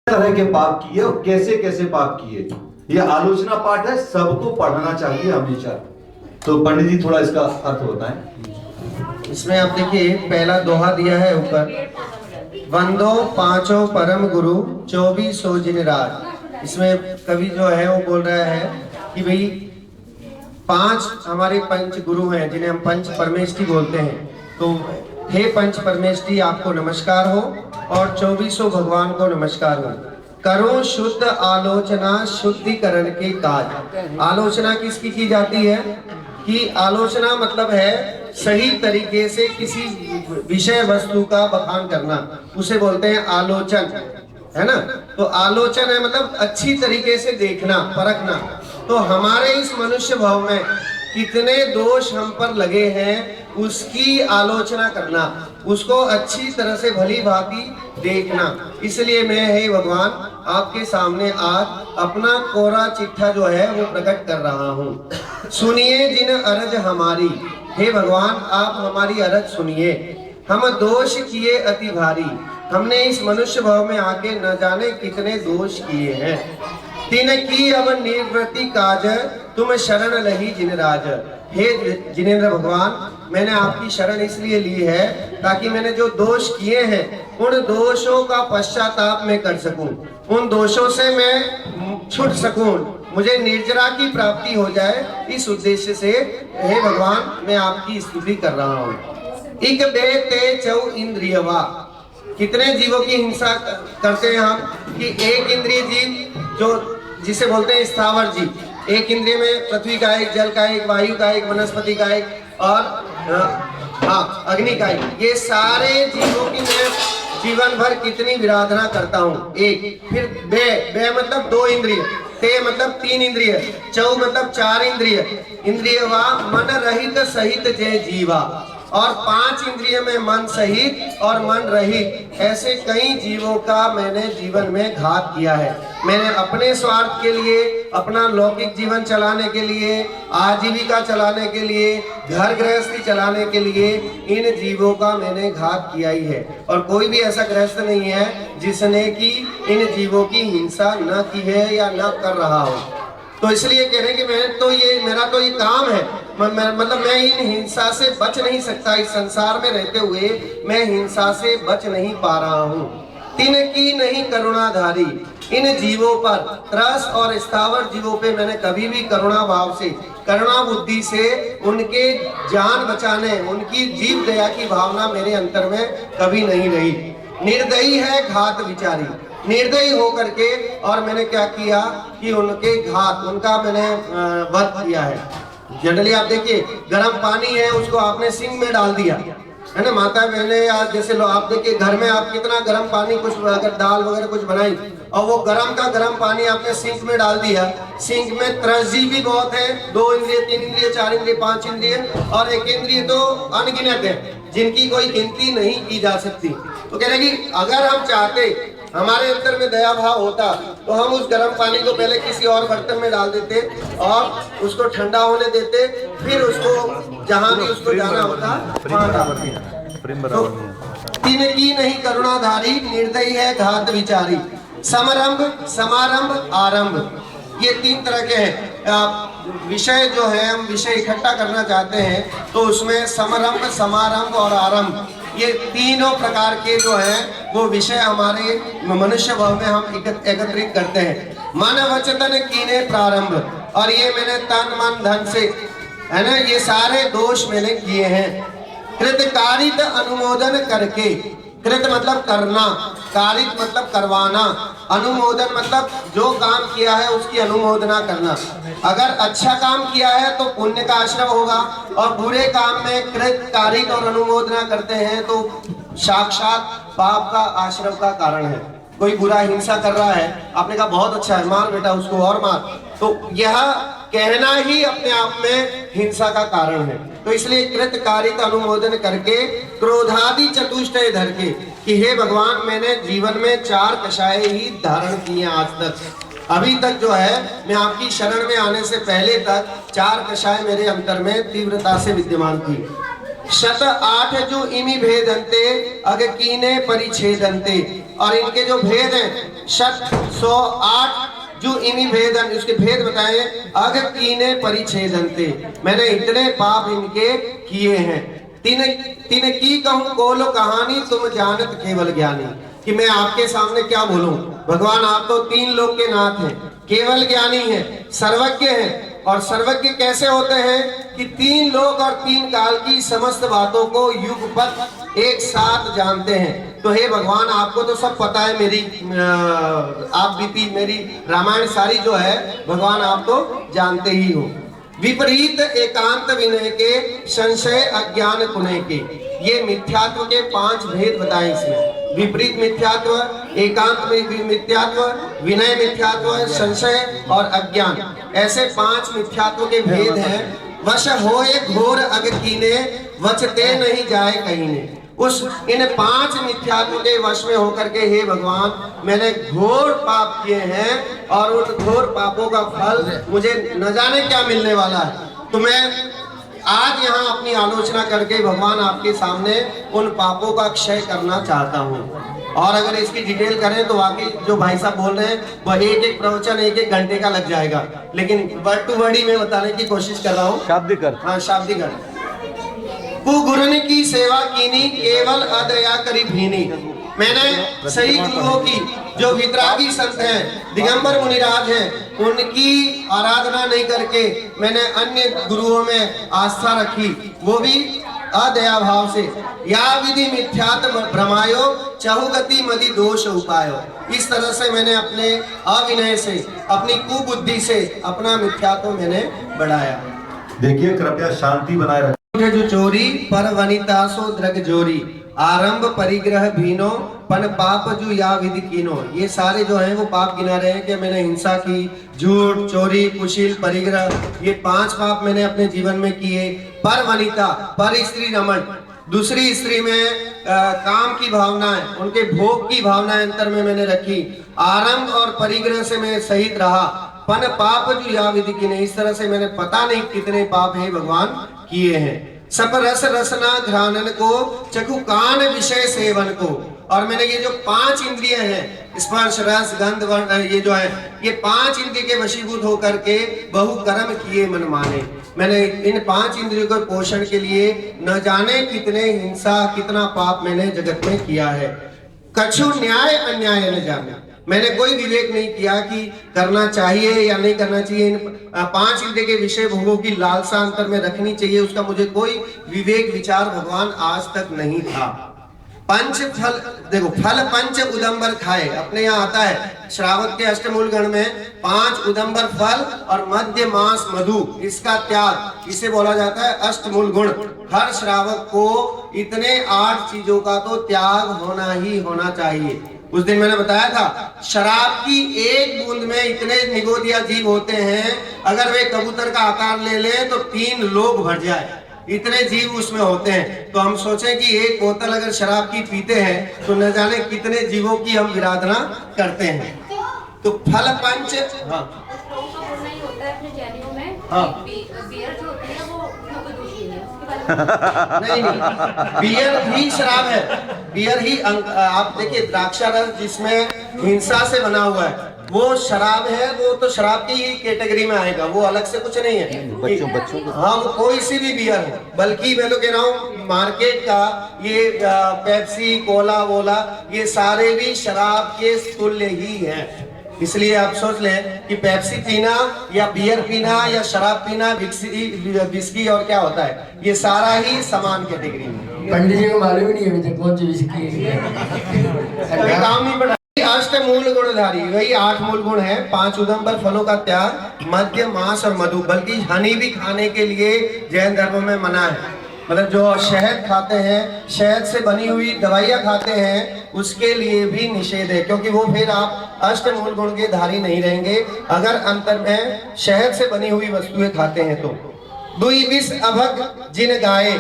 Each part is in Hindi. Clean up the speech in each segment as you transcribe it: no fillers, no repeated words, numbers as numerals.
तरह के पाप किए और कैसे कैसे पाप किए, ये आलोचना पाठ है, सबको पढ़ना चाहिए हमेशा। तो पंडित जी थोड़ा इसका अर्थ बताएं। इसमें आप देखिए पहला दोहा दिया है ऊपर, वंदो पांचों परम गुरु 2400 जिन राज। इसमें कवि जो है वो बोल रहा है कि भाई 5 हमारे पंच गुरु हैं जिन्हें हम पंच परमेष्ठी बोलते हैं। तो हे पंच परमेष्ठी आपको नमस्कार हो और 2400 भगवान को नमस्कार हो। करो शुद्ध आलोचना शुद्धिकरण के काज। आलोचना किसकी की जाती है कि आलोचना मतलब है सही तरीके से किसी विषय वस्तु का बखान करना, उसे बोलते हैं आलोचन, है ना। तो आलोचन है मतलब अच्छी तरीके से देखना, परखना। तो हमारे इस मनुष्य भाव में कितने दोष हम पर लगे हैं उसकी आलोचना करना, उसको अच्छी तरह से भली भांति देखना। इसलिए मैं हे भगवान आपके सामने आज अपना कोरा चिट्ठा जो है वो प्रकट कर रहा हूँ। सुनिए जिन अरज हमारी, हे भगवान आप हमारी अरज सुनिए। हम दोष किए अति भारी, हमने इस मनुष्य भाव में आके न जाने कितने दोष किए हैं। तिन की अब निर्वृत्ति काज, तुम शरण लही जिन राज। हे जिनेंद्र भगवान मैंने आपकी शरण इसलिए ली है ताकि मैंने जो दोष किए हैं उन दोषों का पश्चाताप मैं कर सकूं, उन दोषों से मैं छूट सकूं, मुझे निर्जरा की प्राप्ति हो जाए। इस उद्देश्य से हे भगवान मैं आपकी स्तुति कर रहा हूँ। इक बे ते चौ इंद्रियवा। कितने जीवों की हिंसा करते हैं हम कि एक इंद्रिय जीव जो जिसे बोलते हैं स्थावर जीव, एक इंद्रिय में पृथ्वी का एक, जल का एक, वायु का एक, वनस्पति का एक और अग्नि का एक। ये सारे जीवों की मैं जीवन भर कितनी विराधना करता हूँ। एक फिर बे मतलब 2 इंद्रिय, ते मतलब 3 इंद्रिय, चौ मतलब 4 इंद्रिय, इंद्रियवा मन रहित सहित जय जीवा। और 5 इंद्रिय में मन सहित और मन रहित, ऐसे कई जीवों का मैंने जीवन में घात किया है। मैंने अपने स्वार्थ के लिए, अपना लौकिक जीवन चलाने के लिए, आजीविका चलाने के लिए, घर गृहस्थी चलाने के लिए इन जीवों का मैंने घात किया ही है। और कोई भी ऐसा गृहस्थ नहीं है जिसने कि इन जीवों की हिंसा न की है या न कर रहा हो। तो इसलिए कह रहे हैं कि मेरा तो ये काम है, मतलब मैं इन हिंसा से बच नहीं सकता। इस संसार में रहते हुए मैं हिंसा से बच नहीं पा रहा हूँ। तिन की नहीं करुणाधारी, इन जीवों पर, त्रस और स्थावर जीवों पे मैंने कभी भी करुणा भाव से, करुणा बुद्धि से उनके जान बचाने, उनकी जीव दया की भावना मेरे अंतर में कभी नहीं रही। निर्दयी है घात विचारी, निर्दयी होकर के और मैंने क्या किया कि उनके घात, उनका मैंने वध किया है। जनरली आप देखिए गर्म पानी है उसको आपने सिंक में डाल दिया, है ना। माता बहने या जैसे लोग आप देखिए घर में आप कितना गर्म पानी, कुछ अगर दाल वगैरह कुछ बनाई और वो गर्म का गर्म पानी आपने सिंक में डाल दिया। सिंक में त्रसी भी बहुत है, 2 इंद्रिय, 3 इंद्रिय, 4 इंद्रिय, 5 इंद्रिय और 1 इंद्रिय तो अनगिनत है जिनकी कोई गिनती नहीं की जा सकती। तो कह रहे कि अगर हम चाहते, हमारे अंतर में दया भाव होता तो हम उस गर्म पानी को पहले किसी और बर्तन में डाल देते और उसको ठंडा होने देते, फिर उसको जहां भी उसको जाना होता वहां डालते। तो तिन की नहीं करुणाधारी, निर्दयी है घात विचारी। समरंभ, समारंभ, आरंभ, ये 3 तरह के हैं विषय जो है। हम विषय इकट्ठा करना चाहते हैं तो उसमें समरंभ, समारंभ और आरंभ, ये तीनों प्रकार के जो हैं वो विषय हमारे मनुष्य भाव में हम एकत्रित करते हैं। मन वचन कीने प्रारंभ, और ये मैंने तन मन धन से, है ना, ये सारे दोष मैंने किए हैं। कृत कारित अनुमोदन करके, कृत मतलब करना, कारित मतलब करवाना, अनुमोदन मतलब जो काम किया है उसकी अनुमोदना करना। अगर अच्छा काम किया है तो पुण्य का आश्रय होगा और बुरे काम में कृत, कारित और अनुमोदना करते हैं तो साक्षात पाप का आश्रय का कारण है। कोई बुरा हिंसा कर रहा है, आपने कहा बहुत अच्छा है, मार बेटा उसको और मार, तो यह कहना ही अपने आप में हिंसा का कारण है। तो इसलिए कृत कारित अनुमोदन करके क्रोधादि चतुष्टय धर के कि हे भगवान मैंने जीवन में 4 कषाय ही धारण किए आज तक। अभी तक जो है मैं आपकी शरण में आने से पहले तक 4 कषाय मेरे अंतर में तीव्रता से विद्यमान थी। शत 8 जो इमी भेदंते अग कीने परिच्छेदंते, और इनके जो भेद हैं षट 108 जो इन्हीं भेदन उसके भेद बताए। अग कीने परिच्छेदन्ते, मैंने इतने पाप इनके किए हैं। तीन तीन की कहूँ कोलो कहानी, तुम जानत केवल ज्ञानी, कि मैं आपके सामने क्या बोलूं। भगवान आप तो तीन लोक के नाथ हैं, केवल ज्ञानी हैं, सर्वज्ञ हैं। और सर्वज्ञ कैसे होते हैं कि तीन लोक और तीन काल की समस्त बातों को युगपत एक साथ जानते हैं। तो हे भगवान आपको तो सब पता है, मेरी आप बीती मेरी रामायण सारी जो है भगवान आप तो जानते ही हो। विपरीत एकांत विनय के, संशय अज्ञान कुनय के, ये मिथ्यात्व के 5 भेद बताए इसमें। विपरीत मिथ्यात्व, एकांत मिथ्यात्व, विनय मिथ्यात्व, संशय और अज्ञान, ऐसे 5 मिथ्यात्व के भेद हैं। वश होए घोर अग कीने, वचते नहीं जाए कहीं ने। उस इन 5 मिथ्यात्व के वश में होकर के हे भगवान मैंने घोर पाप किए हैं और उन घोर पापों का फल मुझे न जाने क्या मिलने वाला है। तो मैं आज यहाँ अपनी आलोचना करके भगवान आपके सामने उन पापों का क्षय करना चाहता हूँ। और अगर इसकी डिटेल करें तो वाकई जो भाई साहब बोल रहे हैं वह एक प्रवचन 1 घंटे का लग जाएगा, लेकिन वर्ड टू वर्ड ही मैं बताने की कोशिश कर रहा हूँ। शाब्दिक अर्थ। हाँ, शाब्दिक अर्थ। गुरुन की सेवा कीनी, केवल अदया करी भीनी, मैंने सही गुरुओं की जो वितरागी संत हैं, दिगंबर मुनिराज हैं, उनकी आराधना नहीं करके मैंने अन्य गुरुओं में आस्था रखी, वो भी अदया भाव से। या विधि मिथ्यात भ्रमायो, चहुगति मदि दोष उपायो, इस तरह से मैंने अपने अविनय से, अपनी कुबुद्धि से अपना मिथ्यात्व मैंने बढ़ाया। देखिए कृपया शांति बनाए रखें। जो चोरी पर वनिता सो द्रग जोरी, आरंभ परिग्रह भीनो, पन पाप जो या विधि कीनो, ये सारे जो हैं वो पाप गिना रहे हैं कि मैंने हिंसा की, झूठ, चोरी, कुशील, परिग्रह, ये 5 पाप मैंने अपने जीवन में किए। पर वनिता, पर स्त्री रमण, दूसरी स्त्री में काम की भावनाएं, उनके भोग की भावनाएं अंतर में मैंने रखी। आरंभ और परिग्रह से मैं सहित रहा। पन पाप जो या विधि की नहीं, इस तरह से मैंने पता नहीं कितने पाप है भगवान किए हैं। सप रस रसना घ्राणन को, चखु कान विषय सेवन को, और मैंने ये जो 5 इंद्रियां हैं, स्पर्श रस गंध वर्ण, ये जो है ये 5 इंद्रिय के वशीभूत होकर के बहु कर्म किए मन माने। मैंने इन 5 इंद्रियों के पोषण के लिए न जाने कितने हिंसा, कितना पाप मैंने जगत में किया है। कछु न्याय अन्याय न जाने, मैंने कोई विवेक नहीं किया कि करना चाहिए या नहीं करना चाहिए। इन 5 इंद्रिय के विषय भोगों की लालसा अंतर में रखनी चाहिए, उसका मुझे कोई विवेक विचार भगवान आज तक नहीं था। पंच फल, देखो फल पंच उदंबर खाए, अपने यहाँ आता है श्रावक के अष्टमूल गण में 5 उदंबर फल और मध्य मांस मधु, इसका त्याग, इसे बोला जाता है अष्टमूल गुण। हर श्रावक को इतने 8 चीजों का तो त्याग होना ही होना चाहिए। उस दिन मैंने बताया था शराब की 1 बूंद में इतने निगोदिया जीव होते हैं, अगर वे कबूतर का आकार ले लें तो 3 लोग भर जाए, इतने जीव उसमें होते हैं। तो हम सोचें कि 1 बोतल अगर शराब की पीते हैं तो न जाने कितने जीवों की हम विराधना करते हैं। तो फल पंच, हाँ हाँ नहीं, बियर ही शराब है, बियर ही आप देखिए द्राक्षा रस जिसमें हिंसा से बना हुआ है वो शराब है, वो तो शराब की ही कैटेगरी में आएगा, वो अलग से कुछ नहीं है। बच्चों हाँ, वो कोई सी भी बियर है, बल्कि मैं तो कह रहा हूँ मार्केट का ये पेप्सी, कोला वोला, ये सारे भी शराब के तुल्य ही है। इसलिए आप सोच लें कि पेप्सी पीना या बियर पीना या शराब पीना, विस्की और क्या होता है, ये सारा ही समान कैटेगरी में। पंडित जी को मालूम नहीं है कौन सी विस्की है, काम नहीं बढ़ा। अष्ट मूल गुणधारी, वही 8 मूल गुण है। 5 उदंबर फलों का त्याग, मध्य मांस और मधु, बल्कि हनी भी खाने के लिए जैन धर्म में मना है। मतलब जो शहद खाते हैं, शहद से बनी हुई दवाइयाँ खाते हैं, उसके लिए भी निषेध है, क्योंकि वो फिर आप अष्टमूल गुण के धारी नहीं रहेंगे अगर अंतर में शहद से बनी हुई वस्तुएं खाते हैं तो। दुई विष अभग जिन गाये,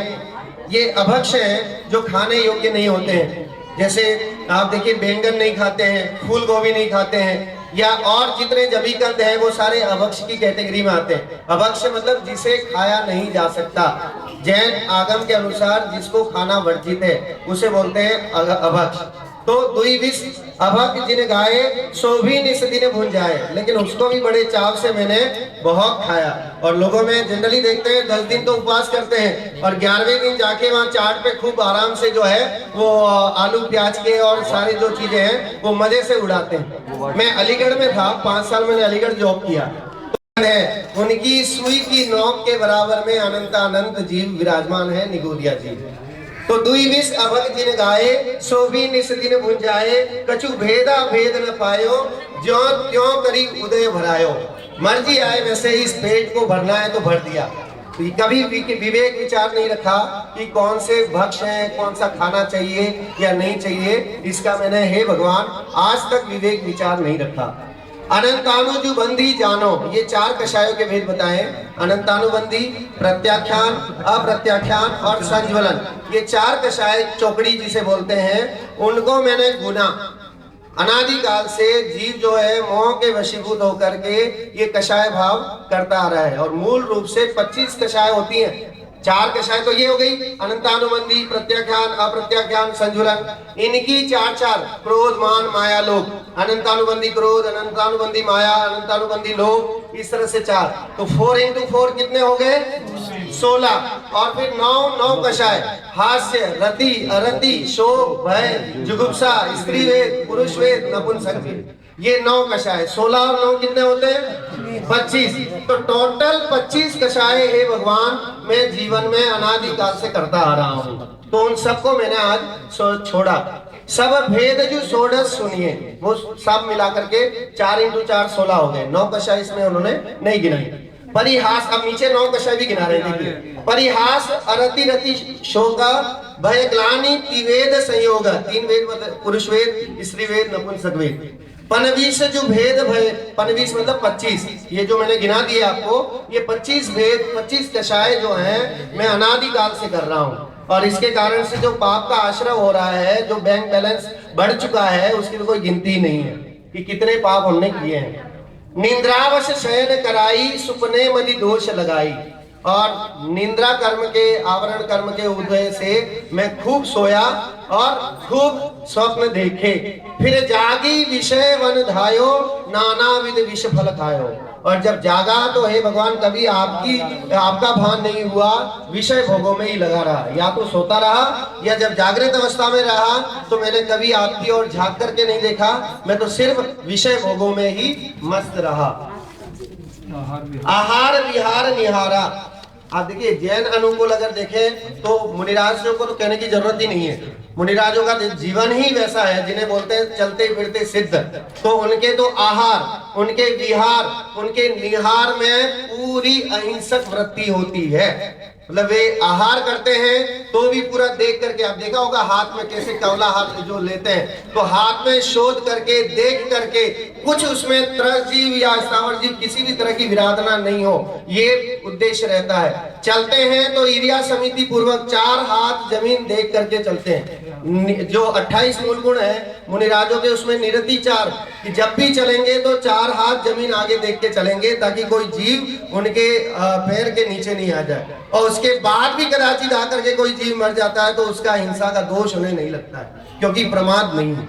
ये अभक्ष हैं जो खाने योग्य नहीं होते हैं। जैसे आप देखिए बैंगन नहीं खाते हैं, फूल गोभी नहीं खाते हैं, या और जितने जबीकंद हैं वो सारे अभक्ष की कैटेगरी में आते हैं। अभक्ष मतलब जिसे खाया नहीं जा सकता। जैन आगम के अनुसार जिसको खाना वर्जित है उसे बोलते हैं अभक्ष। तो दुई विष अभक जिन गाए सो भी निस दिन भुन जाए, लेकिन उसको भी बड़े चाव से मैंने बहुत खाया। और लोगों में जनरली देखते हैं 10 दिन तो उपवास करते हैं और 11वें दिन जाके वहाँ चाट पे खूब आराम से जो है वो आलू प्याज के और सारी जो चीजें हैं वो मजे से उड़ाते हैं। मैं अलीगढ़ में था, 5 साल मैंने अलीगढ़ जॉब किया। उनकी सुई की नोक के बराबर में अनंत अनंत जीव विराजमान है निगोदिया जी। तो दुई विष अभग जिन गाए सो भी निस दिन भुन जाए, कछु भेदा भेद न पायो ज्यों त्यों करी उदय भरायो। मर्जी आए वैसे ही इस पेट को भरना है तो भर दिया, कभी विवेक विचार नहीं रखा कि कौन से भक्ष हैं, कौन सा खाना चाहिए या नहीं चाहिए। इसका मैंने हे भगवान आज तक विवेक विचार नहीं रखा। अनंतानुजु बंदी जानो, ये 4 कषायों के भेद बताए। अनंतानुबंधी, प्रत्याख्यान, अप्रत्याख्यान और संज्वलन, ये 4 कषाय चौकड़ी जिसे बोलते हैं, उनको मैंने गुना। अनादिकाल से जीव जो है मोह के वशीभूत होकर के ये कषाय भाव करता आ रहा है। और मूल रूप से 25 कषाय होती हैं। 4 कषाय तो ये हो गई, अनंतानुबंधी, प्रत्याख्यान, अप्रत्याख्यान, संजुलन। इनकी 4 क्रोध, मान, माया, लोभ। अनंतानुबंधी क्रोध, अनंतानुबंधी माया, अनंतानुबंधी लोभ, इस तरह से 4। तो 4 into 4 कितने हो गए? 16। और फिर 9 कषाय, हास्य, रति, अरति, शोक, भय, जुगुप्सा, स्त्री वेद, पुरुष वेद, नपुंसक वेद, ये 9 कषाय। 16 और 9 कितने होते हैं? 25। तो टोटल 25 कषाय हे भगवान मैं जीवन में अनादिकाल से करता आ रहा हूँ। तो उन सबको मैंने आज छोड़ा। सब भेद जो 16 सुनिए, वो सब मिला करके 4 into 4 16 हो गए। 9 कषाय इसमें उन्होंने नहीं गिनाई। परिहास, अब नीचे 9 कषाय भी गिना रहे थे। परिहास, अरति रति शोका, भय ग्लानि, त्रिवेद संयोग, 3 वेद, पुरुष वेद, स्त्री वेद, नपुंसक वेद। पनवीस जो भेद भय, पनवीस मतलब 25, ये जो मैंने गिना दिया आपको, ये 25 भेद, 25 कषाय जो हैं मैं अनादिकाल से कर रहा हूँ। और इसके कारण से जो पाप का आश्रय हो रहा है, जो बैंक बैलेंस बढ़ चुका है, उसकी तो कोई गिनती नहीं है कि कितने पाप हमने किए हैं। निंद्रावश शयन कराई, सुपने मदि दोष लगाई। और निंद्रा कर्म के, आवरण कर्म के उदय से मैं खूब सोया और खूब स्वप्न देखे। फिर जागी विषय वन धायो, नाना विध विष फल खायो। और जब जागा तो हे भगवान कभी आपका भान नहीं हुआ, विषय भोगों में ही लगा रहा। या तो सोता रहा या जब जागृत अवस्था में रहा तो मैंने कभी आपकी ओर झांक करके नहीं देखा, मैं तो सिर्फ विषय भोगों में ही मस्त रहा। आहार विहार निहारा। आप देखिए जैन अनुकूल अगर देखें तो मुनिराजों को तो कहने की जरूरत ही नहीं है। मुनिराजों का जीवन ही वैसा है जिन्हें बोलते हैं चलते फिरते सिद्ध। तो उनके तो आहार, उनके विहार, उनके निहार में पूरी अहिंसक वृत्ति होती है। मतलब वे आहार करते हैं तो भी पूरा देख करके, आप देखा होगा हाथ में कैसे कवला हाथ जो लेते हैं, तो हाथ में शोध करके देख करके, कुछ उसमें त्रस जीव या स्थावर जीव किसी भी तरह की विराधना नहीं हो, ये उद्देश्य रहता है। चलते हैं तो ईर्ष्या समिति पूर्वक 4 हाथ जमीन देख करके चलते हैं। जो 28 मूल गुण है मुनिराजों के, उसमें निरति 4, कि जब भी चलेंगे तो 4 हाथ जमीन आगे देख के चलेंगे ताकि कोई जीव उनके पैर के नीचे नहीं आ जाए। और उसके बाद भी कदाचित आकर के कोई जीव मर जाता है तो उसका हिंसा का दोष उन्हें नहीं लगता है, क्योंकि प्रमाद नहीं है।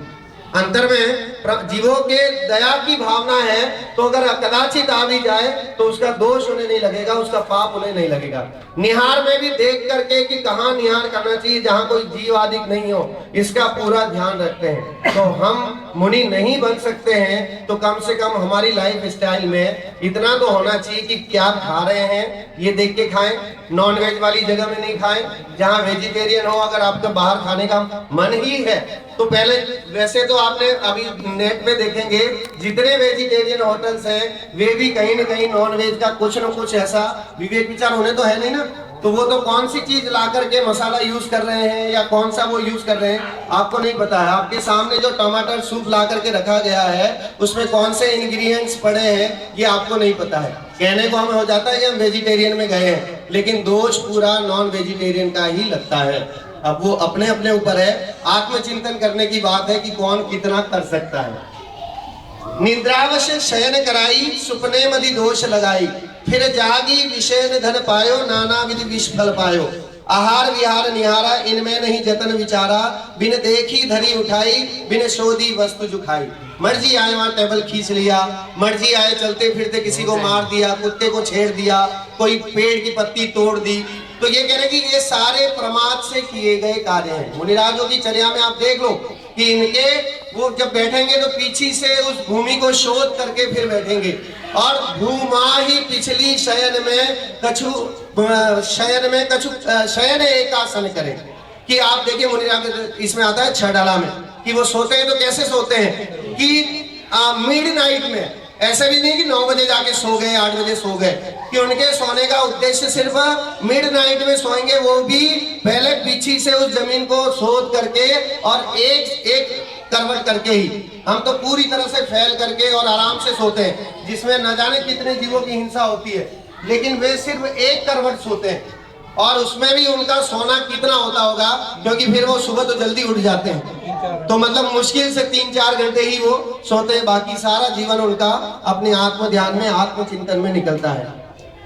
अंतर में जीवों के दया की भावना है, तो अगर कदाचित आ भी जाए तो उसका दोष उन्हें नहीं लगेगा, उसका पाप उन्हें नहीं लगेगा। निहार में भी देख करके कि कहाँ निहार करना चाहिए जहाँ कोई जीव आदि नहीं हो, इसका पूरा ध्यान रखते हैं। तो हम मुनि नहीं बन सकते हैं तो कम से कम हमारी लाइफ स्टाइल में इतना तो होना चाहिए कि क्या खा रहे हैं ये देख के खाएं। नॉन वेज वाली जगह में नहीं खाएं, जहाँ वेजिटेरियन हो। अगर आपका बाहर खाने का मन ही है तो पहले, वैसे तो आपने अभी नेट पे देखेंगे जितने वेजिटेरियन होटल्स हैं वे भी कहीं न कहीं नॉन वेज का कुछ न कुछ ऐसा विवेक विचार होने तो है नहीं ना। तो वो तो कौन सी चीज ला करके मसाला यूज कर रहे हैं या कौन सा वो यूज कर रहे हैं आपको नहीं पता है। आपके सामने जो टमाटर सूप ला करके रखा गया है उसमें कौन से इंग्रेडिएंट्स पड़े हैं ये आपको नहीं पता है। कहने को हमें हो जाता है कि हम वेजिटेरियन में गए हैं, लेकिन दोष पूरा नॉन वेजिटेरियन का ही लगता है। अब वो अपने अपने ऊपर है, आत्मचिंतन करने की बात है कि कौन कितना कर सकता है। निद्रावश शयन कराई, सुपने मदि दोष लगाई, फिर जागी विषय धन पायो, नाना विधि विष फल पायो। आहार विहार निहारा, इनमें नहीं जतन विचारा, बिन देखी धरी उठाई, बिन शोधी वस्तु जुखाई। मर्जी आए वहां टेबल खींच लिया, मर्जी आए चलते फिरते किसी को मार दिया, कुत्ते को छेड़ दिया, कोई पेड़ की पत्ती तोड़ दी। तो ये कह रहे कि ये सारे प्रमाद से किए गए कार्य हैं। मुनिराजों की चर्या में आप देख लो कि इनके वो जब बैठेंगे तो पीछे से उस भूमि को शोध करके फिर बैठेंगे। और भूमा ही पिछली शयन में कछु शयन एकासन करे। कि आप देखिए मुनिराज इसमें आता है 6 डाला में कि वो सोते हैं तो कैसे सोते हैं कि मिडनाइट में, ऐसे भी नहीं कि 9 बजे जाके सो गए 8 बजे सो गए, कि उनके सोने का उद्देश्य सिर्फ मिडनाइट में सोएंगे, वो भी पहले पीछे से उस जमीन को शोध करके और एक एक करवट करके ही। हम तो पूरी तरह से फैल करके और आराम से सोते हैं, जिसमें न जाने कितने जीवों की हिंसा होती है, लेकिन वे सिर्फ एक करवट सोते हैं। और उसमें भी उनका सोना कितना होता होगा, क्योंकि फिर वो सुबह तो जल्दी उठ जाते हैं, तो मतलब मुश्किल से 3-4 घंटे ही वो सोते हैं, बाकी सारा जीवन उनका अपने आत्म ध्यान में आत्म चिंतन में निकलता है।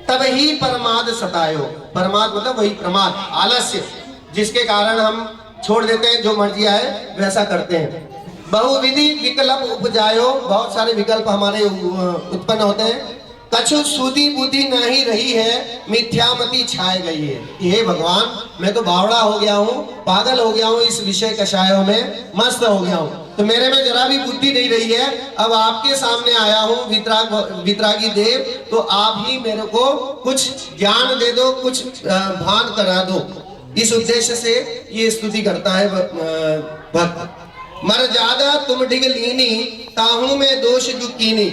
तब ही प्रमाद सतायो, प्रमाद मतलब वही प्रमाद, आलस्य, जिसके कारण हम छोड़ देते हैं, जो मर्जी आए वैसा करते हैं। बहुविधि विकल्प उपजायो, बहुत सारे विकल्प हमारे उत्पन्न होते हैं। कछु सुधी बुद्धि नहीं रही है, मिथ्यामति छाए गई है। हे भगवान, मैं तो बावड़ा हो गया हूँ, पागल हो गया हूँ, इस विषय कषायों में मस्त हो गया हूँ, तो मेरे में जरा भी बुद्धि नहीं रही है। अब आपके सामने आया हूँ वितरागी देव, तो आप ही मेरे को कुछ ज्ञान दे दो, कुछ भान करा दो। इस उद्देश्य से ये स्तुति करता है भक्त। मर ज्यादा तुम डिग लीनी, ताहू में दोष जुकीनी,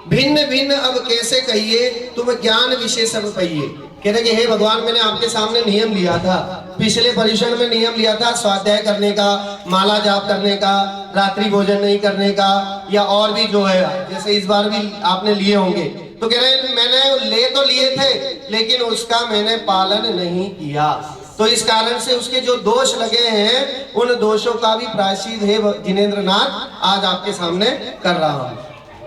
भिन्न भिन्न अब कैसे कहिए, तुम ज्ञान विशेष सब पहिए। कह रहे कि हे भगवान, मैंने आपके सामने नियम लिया था, पिछले परिषद में नियम लिया था स्वाध्याय करने का, माला जाप करने का, रात्रि भोजन नहीं करने का, या और भी जो है, जैसे इस बार भी आपने लिए होंगे। तो कह रहे मैंने ले तो लिए थे, लेकिन उसका मैंने पालन नहीं किया, तो इस कारण से उसके जो दोष लगे हैं, उन दोषों का भी प्रायश्चित है जिनेंद्र नाथ आज आपके सामने कर रहा हूँ।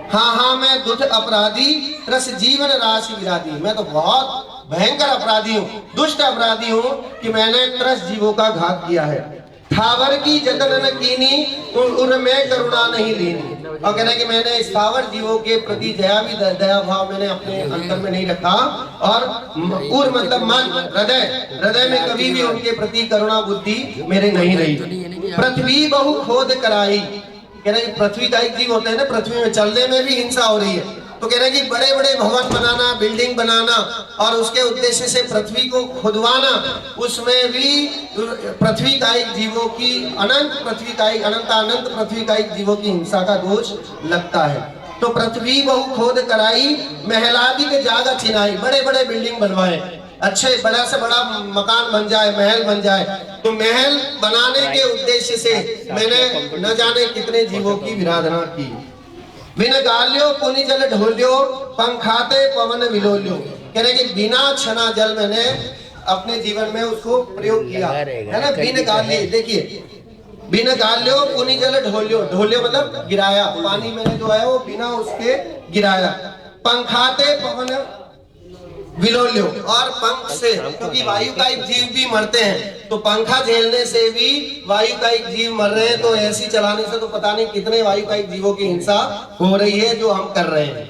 हाँ हाँ, मैं दुष्ट अपराधी, रस जीवन राशि विराधी, मैं तो बहुत भयंकर अपराधी हूँ, दुष्ट अपराधी हूँ कि मैंने 30 जीवों का घात किया है। थावर की जतन न कीनी, उनमें करुणा नहीं लीनी। और कहना कि मैंने स्थावर जीवों के प्रति दया भाव मैंने अपने अंतर में नहीं रखा, और उर मतलब मन, हृदय में कभी भी उनके प्रति करुणा बुद्धि मेरे नहीं रही। पृथ्वी बहु खोद कराई, कह रहे कि पृथ्वी का एक जीव होता है ना, पृथ्वी में चलने में भी हिंसा हो रही है, तो कह रहे कि बड़े बड़े भवन बनाना, बिल्डिंग बनाना, और उसके उद्देश्य से पृथ्वी को खुदवाना, उसमें भी पृथ्वी का एक जीवों की अनंत पृथ्वी का एक जीवों की हिंसा का दोष लगता है। तो पृथ्वी बहु खोद कराई, महलादिक जागा छिनाई, बड़े बड़े बिल्डिंग बनवाए, अच्छे बड़ा से बड़ा मकान बन जाए, महल बन जाए, तो महल बनाने के उद्देश्य से मैंने न जाने कितने जीवों की विराधना की। बिन गाल्यो पुनि जल ढोल्यो, पंखाते पवन विलोल्यो, कह रहे कि बिना छना जल मैंने अपने जीवन में उसको प्रयोग किया है ना। बिन गाल्य, देखिए बिन गाल्यो पुनि जल ढोल्यो, ढोल्यो मतलब गिराया, पानी मैंने जो है वो बिना उसके गिराया। पंखाते पवन विलोल्यो, और पंख से, क्योंकि वायु का एक जीव भी मरते हैं, तो पंखा झेलने से भी वायु का एक जीव मर रहे हैं, तो ऐसी चलाने से तो पता नहीं कितने वायु का एक जीवों की हिंसा हो रही है जो हम कर रहे हैं।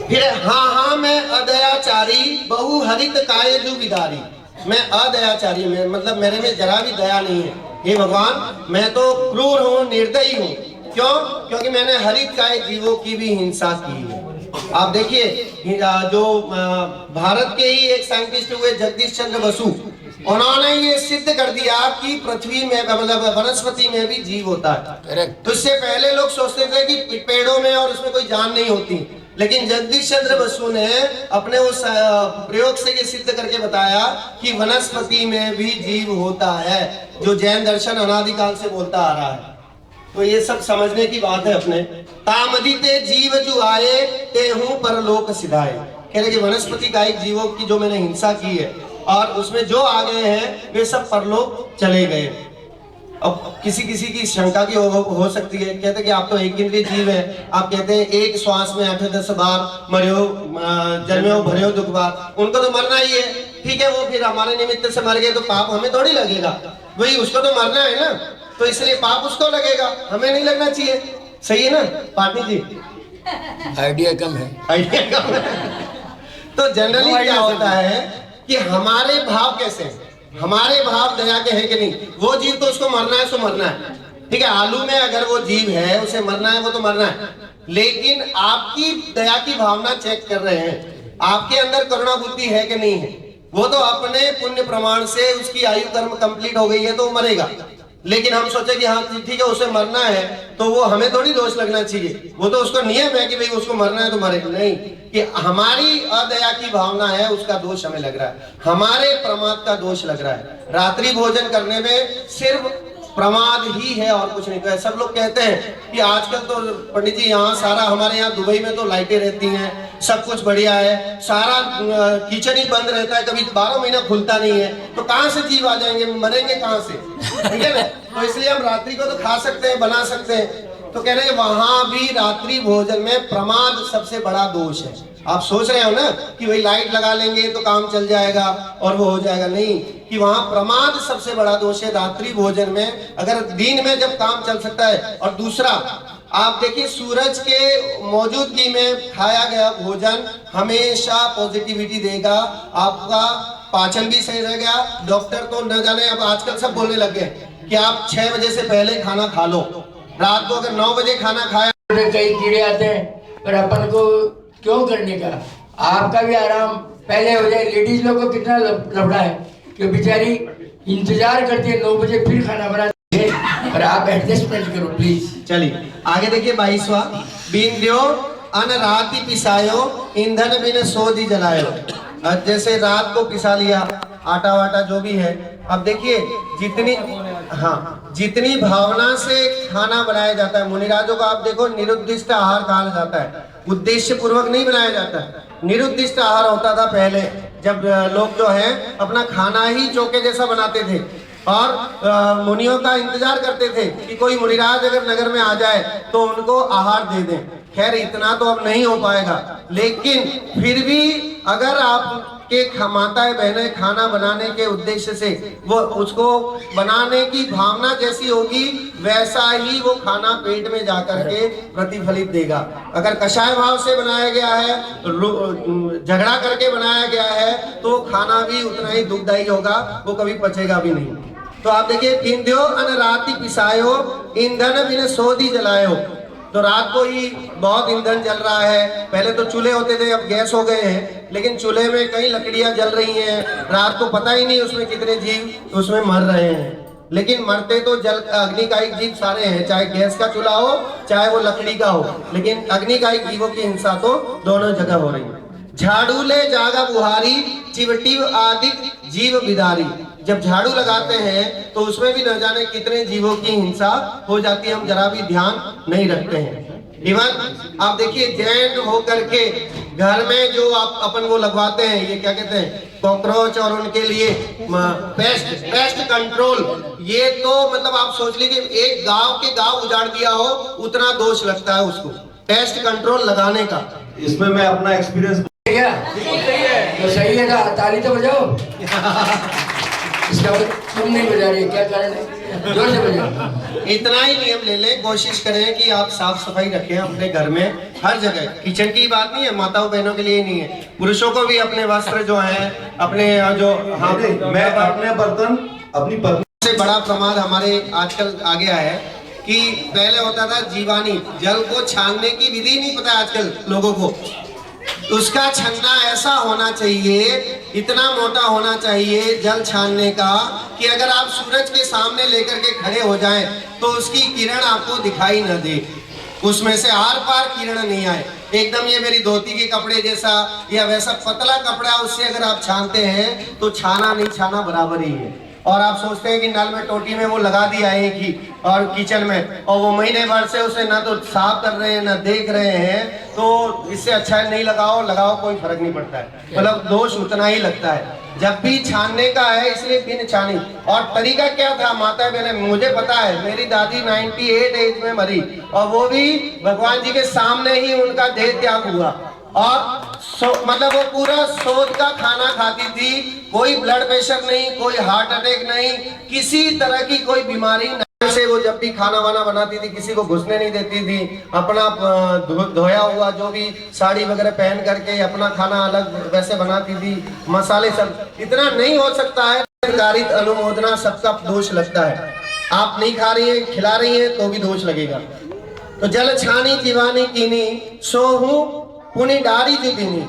फिर हाँ हाँ, मैं अदयाचारी, बहु हरित काय जो विदारी, मैं अदयाचारी, मैं मतलब मेरे में जरा भी दया नहीं है। हे भगवान, मैं तो क्रूर हूँ, निर्दयी हूँ। क्यों? क्योंकि मैंने हरित काय जीवों की भी हिंसा की है। आप देखिए, जो भारत के ही एक साइंटिस्ट हुए जगदीश चंद्र बसु, उन्होंने ये सिद्ध कर दिया कि पृथ्वी में मतलब वनस्पति में भी जीव होता है। तो इससे पहले लोग सोचते थे कि पेड़ों में और उसमें कोई जान नहीं होती, लेकिन जगदीश चंद्र बसु ने अपने उस प्रयोग से ये सिद्ध करके बताया कि वनस्पति में भी जीव होता है, जो जैन दर्शन अनादिकाल से बोलता आ रहा है। तो ये सब समझने की बात है अपने। तामदिते जीव जो आए, ते हूँ परलोक सिधाए, कह रहे कि वनस्पति का एक जीवों की जो मैंने हिंसा की है, और उसमें जो आ गए हैं वे सब परलोक चले गए। अब किसी किसी की शंका की हो सकती है, कहते हैं कि आप तो एक इंद्रिय जीव है, आप कहते हैं एक श्वास में 8-10 बार मरियो जन्म्यो भरियो दुख बार, उनको तो मरना ही है, ठीक है वो फिर हमारे निमित्त से मर गए तो पाप हमें थोड़ी लगेगा, वही उसको तो मरना है ना, तो इसलिए पाप उसको लगेगा, हमें नहीं लगना चाहिए। सही है ना पाटिल जी? आइडिया कम है। आइडिया कम है। तो जनरली क्या होता है कि हमारे भाव कैसे हैं? हमारे भाव दया के हैं कि नहीं? वो जीव तो उसको मरना है सो मरना है, ठीक है। आलू में अगर वो जीव है उसे मरना है, वो तो मरना है, लेकिन आपकी दया की भावना चेक कर रहे हैं, आपके अंदर करुणा बुद्धि है कि नहीं है। वो तो अपने पुण्य प्रमाण से उसकी आयु कर्म कंप्लीट हो गई है तो वो मरेगा, लेकिन हम सोचे कि हाँ ठीक है उसे मरना है तो वो हमें थोड़ी दोष लगना चाहिए, वो तो उसको नियम है कि भाई उसको मरना है तो मरे। नहीं, कि हमारी अदया की भावना है उसका दोष हमें लग रहा है, हमारे प्रमाद का दोष लग रहा है। रात्रि भोजन करने में सिर्फ प्रमाद ही है और कुछ नहीं। तो सब लोग कहते हैं कि आजकल तो पंडित जी यहाँ सारा, हमारे यहाँ दुबई में तो लाइटें रहती हैं, सब कुछ बढ़िया है, सारा किचन ही बंद रहता है, कभी 12 महीना खुलता नहीं है, तो कहाँ से जीव आ जाएंगे, मरेंगे कहाँ से, ठीक है ना। तो इसलिए हम रात्रि को तो खा सकते हैं, बना सकते हैं। तो कह रहे हैं वहां भी रात्रि भोजन में प्रमाद सबसे बड़ा दोष है। आप सोच रहे हो ना कि वही लाइट लगा लेंगे तो काम चल जाएगा और वो हो जाएगा, नहीं, कि वहां प्रमाद सबसे बड़ा दोष है रात्रि भोजन में। अगर दिन में जब काम चल सकता है। और दूसरा आप देखिए, सूरज के मौजूदगी में खाया गया भोजन हमेशा पॉजिटिविटी देगा, आपका पाचन भी सही रहेगा। डॉक्टर तो न जाने अब आजकल सब बोलने लग गए कि आप 6 बजे से पहले खाना खा लो, रात को अगर 9 बजे खाना खाया। कई कीड़े आते हैं, पर अपन को क्यों करने का, आपका भी आराम पहले हो जाए। लेडीज लोग को कितना लफड़ा है कि बेचारी इंतजार करती है 9 बजे फिर खाना बनाती है, और आप एडजस्टमेंट करो प्लीज। चलिए आगे देखिए 22वां, बिन दियो अन राति पिसायो ईंधन बिन सोधी जलायो। जैसे रात को पिसा लिया आटा वाटा जो भी है। अब देखिए जितनी भावना से खाना बनाया जाता है, मुनिराजों का आप देखो निरुद्दिष्ट आहार कहा जाता है, उद्देश्य पूर्वक नहीं बनाया जाता है। निरुद्दिष्ट आहार होता था पहले, जब लोग जो है अपना खाना ही चौके जैसा बनाते थे और मुनियों का इंतजार करते थे कि कोई मुनिराज अगर नगर में आ जाए तो उनको आहार दे दें। खैर इतना तो अब नहीं हो पाएगा, लेकिन फिर भी अगर आप के माताएं बहनें खाना बनाने के उद्देश्य से वो उसको बनाने की भावना जैसी होगी, वैसा ही वो खाना पेट में जाकर के प्रतिफलित देगा। अगर कषाय भाव से बनाया गया है, झगड़ा करके बनाया गया है, तो खाना भी उतना ही दुखदायी होगा, वो कभी पचेगा भी नहीं। तो आप देखिए, पिंध्यो अन राति पिसायो ईंधन बिन सोधी जलायो। तो रात को ही बहुत ईंधन जल रहा है, पहले तो चूल्हे होते थे, अब गैस हो गए हैं, लेकिन चूल्हे में कई लकड़ियां जल रही हैं, रात को पता ही नहीं उसमें कितने जीव उसमें मर रहे हैं। लेकिन मरते तो जल अग्नि का ही जीव सारे हैं, चाहे गैस का चूल्हा हो चाहे वो लकड़ी का हो, लेकिन अग्नि का ही जीवों की हिंसा तो दोनों जगह हो रही है। झाड़ू ले जागा बुहारी चिवटी आदि जीव बिदारी। जब झाड़ू लगाते हैं तो उसमें भी न जाने कितने जीवों की हिंसा हो जाती है, हम जरा भी ध्यान नहीं रखते हैं। इवन आप देखिए जैन होकर के घर में जो आप अपन वो लगवाते हैं, ये क्या कहते हैं, कॉकरोच और उनके लिए पेस्ट कंट्रोल, ये तो मतलब आप सोच लीजिए एक गांव के गांव उजाड़ दिया हो उतना दोष लगता है उसको पेस्ट कंट्रोल लगाने का। इसमें मैं अपना एक्सपीरियंस क्या तो सही है ना, ताली तो बजाओ। इसका तुम नहीं बजा रही, क्या कारण है, जोर से बजाओ। इतना ही नियम ले लें, कोशिश करें कि आप साफ सफाई रखें अपने घर में हर जगह। किचन की बात नहीं है, माताओं बहनों के लिए ही नहीं है, पुरुषों को भी अपने वस्त्र जो है अपने जो मैं अपने बर्तन अपनी पत्नी से बड़ा प्रमाद हमारे आजकल आ गया है कि पहले होता था जीवानी, जल को छानने की विधि नहीं पता आजकल लोगों को। उसका छन्ना ऐसा होना चाहिए, इतना मोटा होना चाहिए जल छानने का कि अगर आप सूरज के सामने लेकर के खड़े हो जाएं तो उसकी किरण आपको दिखाई न दे, उसमें से आर पार किरण नहीं आए। एकदम ये मेरी धोती के कपड़े जैसा या वैसा पतला कपड़ा, उससे अगर आप छानते हैं तो छाना नहीं छाना बराबर ही है। और आप सोचते हैं कि नल में टोटी में वो लगा दिया एक ही और किचन में, और वो महीने भर से उसे ना तो साफ कर रहे हैं ना देख रहे हैं, तो इससे अच्छा है नहीं लगाओ, लगाओ कोई फर्क नहीं पड़ता है, मतलब दोष उतना ही लगता है। जब भी छानने का है इसलिए बिन छानी। और तरीका क्या था माता बहने, मुझे पता है मेरी दादी 98 एज में मरी और वो भी भगवान जी के सामने ही उनका देह त्याग हुआ। और मतलब वो पूरा शोध का खाना खाती थी, कोई ब्लड प्रेशर नहीं, कोई हार्ट अटैक नहीं, किसी तरह की कोई बीमारी नहीं। से वो जब भी खाना वाना बनाती थी किसी को घुसने नहीं देती थी, अपना धोया हुआ जो भी साड़ी वगैरह पहन करके अपना खाना अलग वैसे बनाती थी, मसाले सब। इतना नहीं हो सकता है, कारित अनुमोदना सबका दोष लगता है। आप नहीं खा रही है, खिला रही है तो भी दोष लगेगा। तो जल छानी जीवानी कीनी सोहू पुनि डारी जुबिनी।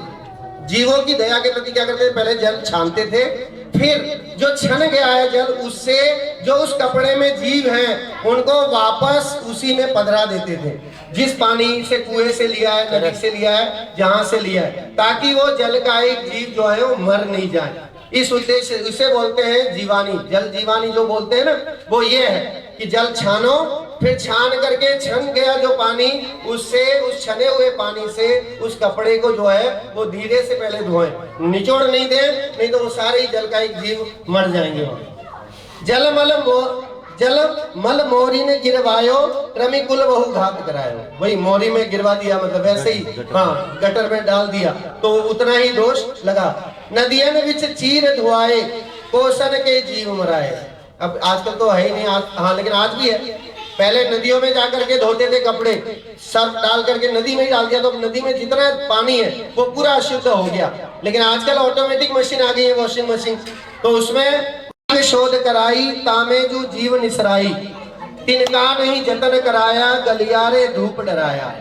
जीवों की दया के प्रति क्या करते थे, पहले जल छानते थे, फिर जो छन गया है जल उससे जो उस कपड़े में जीव हैं उनको वापस उसी में पधरा देते थे, जिस पानी से कुएं से लिया है, नदी से लिया है, जहां से लिया है, ताकि वो जल का एक जीव जो है वो मर नहीं जाए। इस उद्देश्य इसे बोलते हैं जीवानी। जल जीवानी जो बोलते हैं ना, वो ये है कि जल छानो, फिर छान करके छन गया जो पानी, उससे उस छने हुए पानी से उस कपड़े को जो है वो धीरे से पहले धोएं, निचोड़ नहीं दें, नहीं तो वो सारे ही जल का एक जीव मर जाएंगे। जल मल मोरी ने गिरवायो क्रमी कुल बहु घात करायो। वही मोरी में गिरवा दिया, मतलब वैसे ही हाँ गटर में डाल दिया तो उतना ही दोष लगा। नदियन विच चीर धुआए कोसन के जीव मराए। अब आजकल तो है ही नहीं, हाँ लेकिन आज भी है। पहले नदियों में जाकर के धोते थे कपड़े, सर्फ डाल करके नदी में ही डाल दिया तो नदी में जितना पानी है वो पूरा अशुद्ध हो गया। लेकिन आजकल ऑटोमेटिक मशीन आ गई है, वॉशिंग मशीन, तो उसमें शोध कराई तामेजू जीव निसराई। तिनका नहीं जतन कराया गलियारे धूप डराया।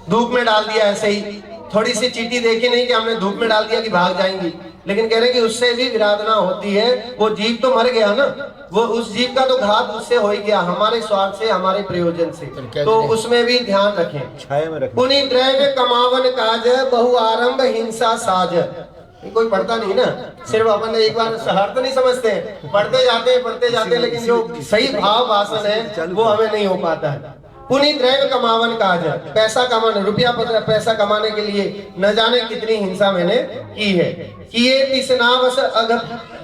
धूप में डाल दिया ऐसे ही, थोड़ी सी चींटी देखी नहीं कि हमने धूप में डाल दिया कि भाग जाएंगी, लेकिन कह रहे हैं कि उससे भी विराधना होती है। वो जीव तो मर गया ना, वो उस जीव का तो घात उससे हो ही गया, हमारे स्वार्थ से, हमारे प्रयोजन से, तो उसमें भी ध्यान रखें। पुनि द्रव्य कमावन काज बहु आरंभ हिंसा साज। कोई पढ़ता नहीं ना, सिर्फ अपन एक बार शहर तो नहीं समझते हैं, पढ़ते जाते हैं, लेकिन जो सही भाव भाषण है वो हमें नहीं हो पाता है। पुनि द्रव्य कमावन काज, पैसा कमाने, रुपया पैसा कमाने के लिए न जाने कितनी हिंसा मैंने की है। किए तिसनावश अग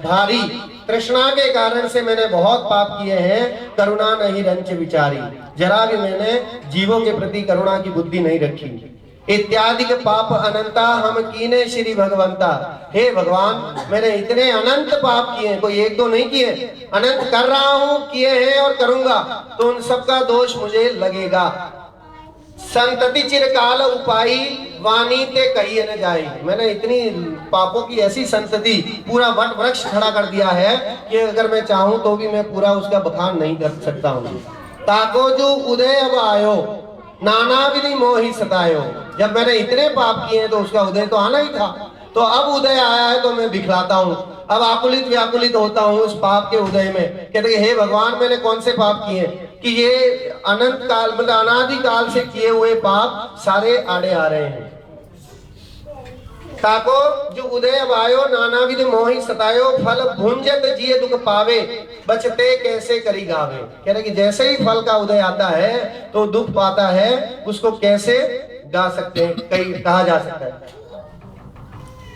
भारी, तृष्णा के कारण से मैंने बहुत पाप किए हैं। करुणा नहीं रंच विचारी, जरा भी मैंने जीवों के प्रति करुणा की बुद्धि नहीं रखी। इत्यादि के पाप अनंता हम कीने श्री भगवंता। हे भगवान मैंने इतने अनंत पाप किए हैं, कोई एक दो नहीं किए, अनंत कर रहा हूं, किए हैं और करूंगा, तो उन सबका दोष मुझे लगेगा। संतति चिरकाल उपाई वाणी ते कही न जाए। मैंने इतनी पापों की ऐसी संतति, पूरा वट वृक्ष खड़ा कर दिया है कि अगर मैं चाहूं तो भी मैं पूरा उसका बखान नहीं कर सकता हूं। ताको जो उदय अब आयो नाना विधि मोहि सतायो। जब मैंने इतने पाप किए हैं तो उसका उदय तो आना ही था, तो अब उदय आया है तो मैं दिखलाता हूँ। अब आकुलित व्याकुलित होता हूँ उस पाप के उदय में। कहते हे भगवान मैंने कौन से पाप किए कि ये अनंत काल मतलब अनादि काल से किए हुए पाप सारे आड़े आ रहे हैं। ताको जो उदय अब आयो नाना विध मोहि सतायो, फल भुंजत जिये दुख पावे, बचते कैसे करी गावे। कह रहे कि जैसे ही फल का उदय आता है तो दुख पाता है, उसको कैसे गा सकते हैं, कहा जा सकता है।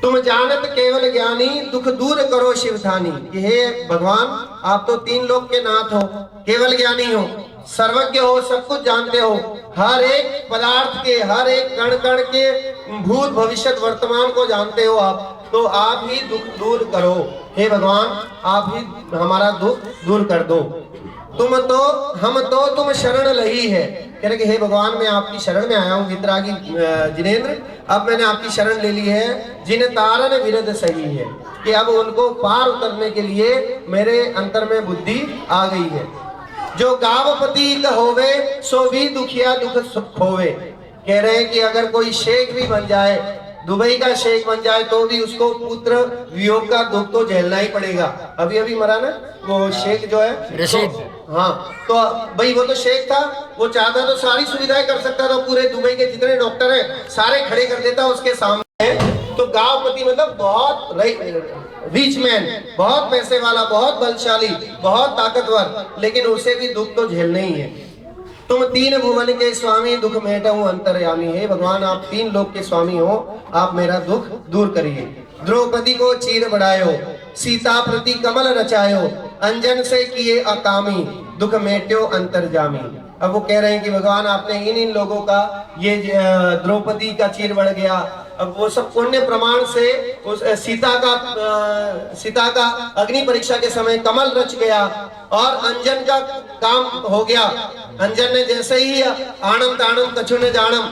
तुम जानत केवल ज्ञानी दुख दूर करो शिवधानी। कि हे भगवान आप तो तीन लोक के नाथ हो, केवल ज्ञानी हो, सर्वज्ञ हो, सब कुछ जानते हो, हर एक पदार्थ के, हर एक कण कण के भूत भविष्य वर्तमान को जानते हो आप, तो आप ही दुख दूर करो। हे भगवान आप ही हमारा दुख दूर कर दो। हम तो तुम शरण लही है। कह रहे कि हे भगवान मैं आपकी शरण में आया हूँ वितरागी जिनेंद्र, अब मैंने आपकी शरण ले ली है। जिन तारन विरद सही है कि अब उनको पार उतरने के लिए मेरे अंतर में बुद्धि आ गई है। जो गावपति होवे सो भी दुखिया दुख सुख होवे। कह रहे हैं कि अगर कोई शेख भी बन जाए, दुबई का शेख बन जाए, तो भी उसको पुत्र वियोग का दुख तो झेलना ही पड़ेगा। अभी अभी मरा ना वो शेख जो है रशीद, हाँ तो भाई वो तो शेख था, वो चाहता तो सारी सुविधाएं कर सकता था, पूरे दुबई के जितने डॉक्टर हैं सारे खड़े कर देता उसके सामने। तो गांवपति मतलब बहुत रिच मैन, बहुत पैसे वाला, बहुत बलशाली, बहुत ताकतवर, लेकिन उसे भी दुख तो झेलना ही है। तुम तीन भुवन के स्वामी दुख मेटहु अंतर्यामी। हे भगवान आप तीन लोक के स्वामी हो, आप मेरा दुख दूर करिए। द्रौपदी को चीर बढ़ायो, सीता प्रति कमल रचायो, अंजन से किए अकामी, दुख मेट्यो अंतर्जामी। अब वो कह रहे हैं कि भगवान आपने इन लोगों का, ये द्रौपदी का चीर बढ़ गया, अब वो सब पुण्य प्रमाण से उस सीता का अग्नि परीक्षा के समय कमल रच गया और अंजन का काम हो गया। अंजन ने जैसे ही आनम तानम कछु न जानम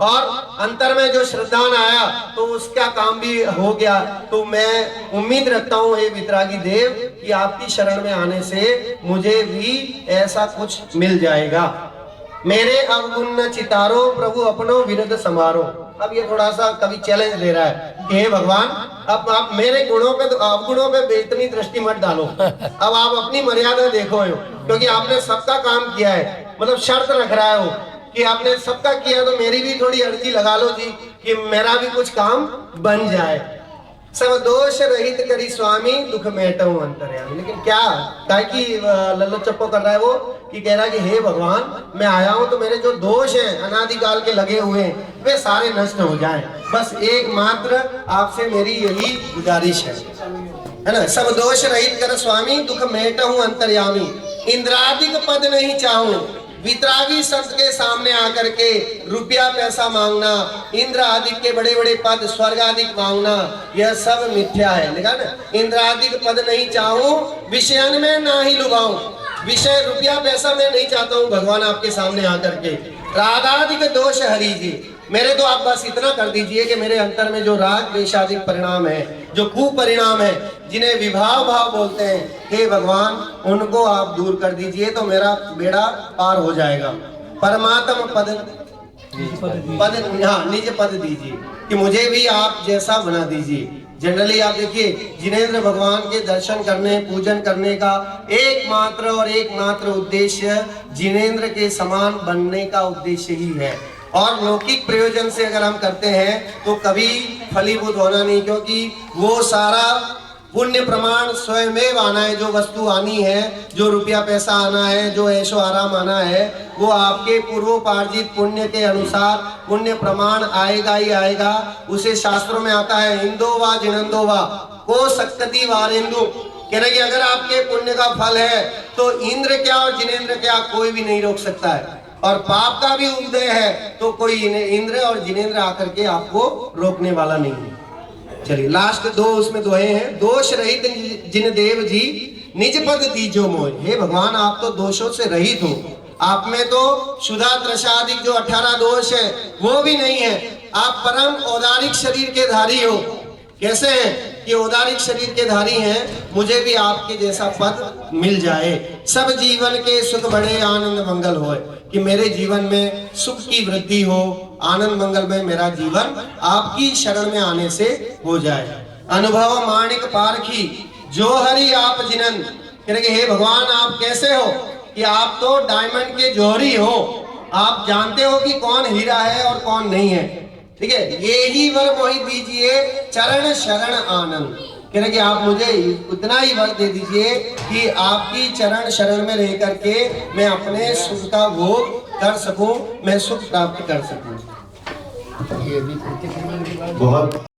और अंतर में जो श्रद्धान आया तो उसका काम भी हो गया। तो मैं उम्मीद रखता हूँ हे वितरागी देव कि आपकी शरण में आने से मुझे भी ऐसा कुछ मिल जाएगा। मेरे अवगुण न चितारो प्रभु अपनो विरुद्ध समारो। अब ये थोड़ा सा कभी चैलेंज दे रहा है कि हे भगवान अब आप मेरे गुणों पे अवगुणों पे इतनी दृष्टि मत डालो, अब आप अपनी मर्यादा देखो, क्योंकि आपने सबका काम किया है। मतलब शर्त रख रहा है वो कि आपने सबका किया तो मेरी भी थोड़ी अर्जी लगा लो जी कि मेरा भी कुछ काम बन जाए। सब दोष रहित करी स्वामी दुख मेटऊ अंतर्यामी। लेकिन क्या ताकि लल्लो चप्पो कर रहा है वो कि कह रहा है कि हे भगवान मैं आया हूं तो मेरे जो दोष हैं अनादिकाल के लगे हुए हैं वे सारे नष्ट हो जाएं। बस एकमात्र आपसे मेरी यही गुजारिश है ना। सब दोष रहित कर स्वामी दुख मेटऊ अंतर्यामी। इंद्रादिक पद नहीं चाहूं वितरागी संत के सामने आकर के रुपया पैसा मांगना, इंद्र आदि के बड़े बड़े पद स्वर्ग आदि मांगना, यह सब मिथ्या है। लिखा ना, इंद्र आदि पद नहीं चाहूं विषयन में ना ही लुभाऊं। विषय रुपया पैसा मैं नहीं चाहता हूं भगवान आपके सामने आकर के। रागादिक दोष हरि जी, मेरे तो आप बस इतना कर दीजिए कि मेरे अंतर में जो राग द्वेषादिक परिणाम है, जो कुपरिणाम है, जिन्हें विभाव भाव बोलते हैं, हे भगवान उनको आप दूर कर दीजिए तो मेरा बेड़ा पार हो जाएगा। परमात्म पद हाँ निज पद दीजिए कि मुझे भी आप जैसा बना दीजिए। जनरली आप देखिए जिनेंद्र भगवान के दर्शन करने पूजन करने का एकमात्र उद्देश्य जिनेंद्र के समान बनने का उद्देश्य ही है। और लौकिक प्रयोजन से अगर हम करते हैं तो कभी फलीभूत होना नहीं, क्योंकि वो सारा पुण्य प्रमाण स्वयं आना है। जो वस्तु आनी है, जो रुपया पैसा आना है, जो ऐशो आराम आना है, वो आपके पूर्वोपार्जित पुण्य के अनुसार पुण्य प्रमाण आएगा ही आएगा। उसे शास्त्रों में आता है इंदो वा जिनंदो वा को शक्ति वारेंदु। कहना कि अगर आपके पुण्य का फल है तो इंद्र क्या और जिनेंद्र क्या कोई भी नहीं रोक सकता है। और पाप का भी उदय है तो कोई इंद्र और जिनेंद्र आकर के आपको रोकने वाला नहीं है। चलिए लास्ट दो उसमें दोहे हैं। दोष रहित जिन देव जी निज पद दीजो मोह। हे भगवान आप तो दोषों से रहित हो, आप में तो शुदा त्रसादिक जो 18 दोष है वो भी नहीं है। आप परम औदारिक शरीर के धारी हो। कैसे हैं कि औदारिक शरीर के धारी हैं, मुझे भी आपके जैसा पद मिल जाए। सब जीवन के सुख बड़े आनंद मंगल होए, कि मेरे जीवन में सुख की वृद्धि हो, आनंद मंगल में मेरा जीवन आपकी शरण में आने से हो जाए। अनुभव माणिक पारखी जो हरि आप जिनन। कहेंगे हे भगवान आप कैसे हो कि आप तो डायमंड के जौहरी हो, आप जानते हो कि कौन हीरा है और कौन नहीं है। ठीक है, ये ही वर मोहि दीजिए चरण शरण आनंद। कह रहे कि आप मुझे उतना ही वर दे दीजिए कि आपकी चरण शरण में रह करके मैं अपने सुख का भोग कर सकूं, मैं सुख प्राप्त कर सकूं। बहुत